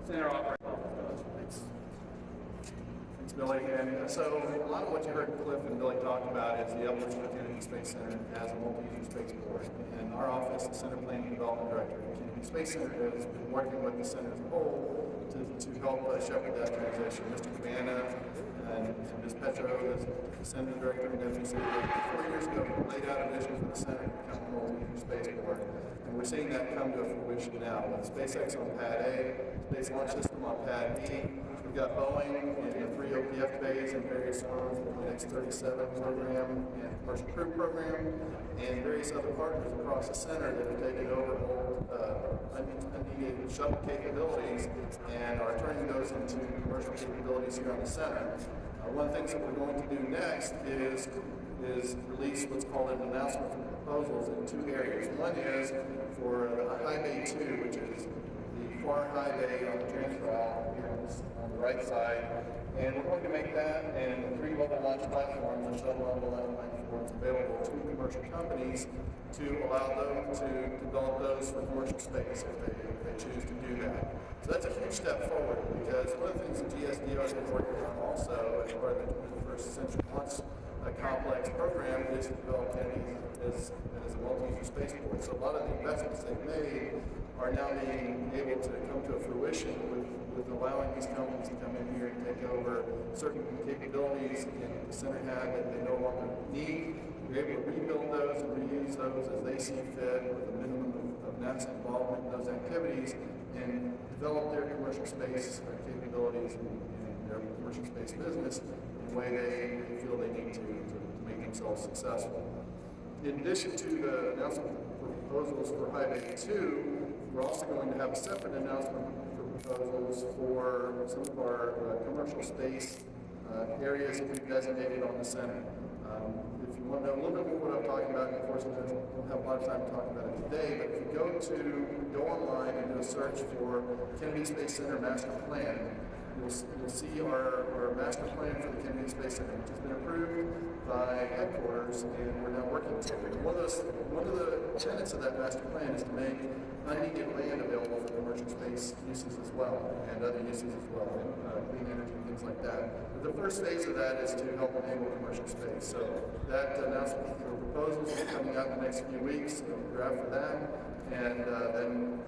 center operating. Thanks, Billy. And so a lot of what you heard Cliff and Billy talk about is the evolution of Kennedy Space Center as a multi-user spaceport. And our office, the Center Planning and Development Director at Kennedy Space Center, has been working with the center as a whole to help shepherd that transition. Mr. Cabana and Ms. Petro, as the Center Director and Deputy Center Director, 4 years ago, laid out a vision for the center to become a multi-user spaceport. And we're seeing that come to fruition now with SpaceX on Pad A, Space Launch System on Pad B. We've got Boeing in the 3 OPF bays and various arms of the X-37 program and commercial crew program, and various other partners across the center that have taken over old unneeded shuttle capabilities and are turning those into commercial capabilities here on the center. One of the things that we're going to do next is release what's called an announcement for proposals in 2 areas. One is for the High Bay 2, which is the far high bay on the transfer aisle here on the right side. And we're going to make that and 3 mobile launch platforms and shuttle level launch platforms available to commercial companies to allow them to develop those for commercial space if they choose to do that. So that's a huge step forward, because one of the things that GSDO has been working on also as part of the 21st Century Launch Complex program is to develop Kennedy as a multi-user spaceport. So a lot of the investments they've made are now being able to come to a fruition with allowing these companies to come in here and take over certain capabilities in the center had that they no longer need. We're able to rebuild those and reuse those as they see fit with a minimum of NASA involvement in those activities, and develop their commercial space capabilities and their commercial space business in the way they feel they need to make themselves successful. In addition to the announcement for proposals for High Bay 2, we're also going to have a separate announcement for proposals for some of our commercial space areas that we've designated on the center. If you want to know a little bit more what I'm talking about, unfortunately I don't have a lot of time to talk about it today, but if you go online and do a search for Kennedy Space Center Master Plan, you'll see our master plan for the Kennedy Space Center, which has been approved by headquarters, and we're now working to it. One of the tenets of that master plan is to make unneeded land available for commercial space uses as well, and other uses as well, and clean energy and things like that. But the first phase of that is to help enable commercial space. So that announcement for proposals will be coming out in the next few weeks. We'll draft for that, and then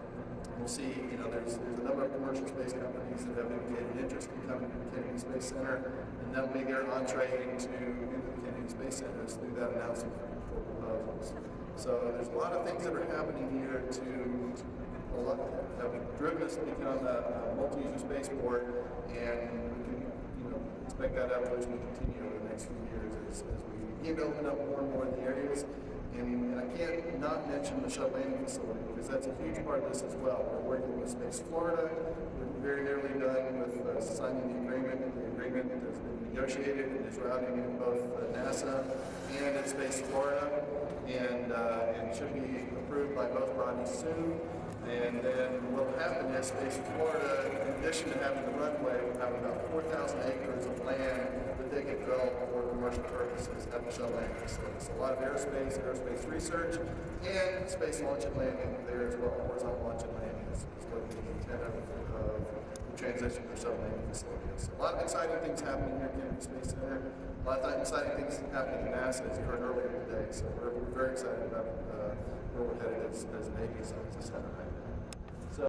we'll see, there's a number of commercial space companies that have indicated interest in coming to the Kennedy Space Center, and that'll be their entree into the Kennedy Space Center is through that announcement for proposals. So there's a lot of things that are happening here have driven us to become a multi-user spaceport, and we can expect that evolution to continue over the next few years as we begin to open up more and more of the areas. And I can't not mention the shuttle landing facility, because that's a huge part of this as well. We're working with Space Florida. We're very nearly done with signing the agreement. The agreement has been negotiated and is routing in both NASA and at Space Florida, and should be approved by both bodies soon. And then what will happen is Space Florida, in addition to having the runway, will have about 4,000 acres of land that they can develop for commercial purposes at the shuttle landing facility. So a lot of aerospace research, and space launch and landing there as well. Horizontal launch and landing is going to be the intent of the transition to the shuttle landing facility. So a lot of exciting things happening here at Kennedy Space Center. A lot of exciting things happening at NASA, as you heard earlier today. So we're very excited about where we're headed as an agency as a center.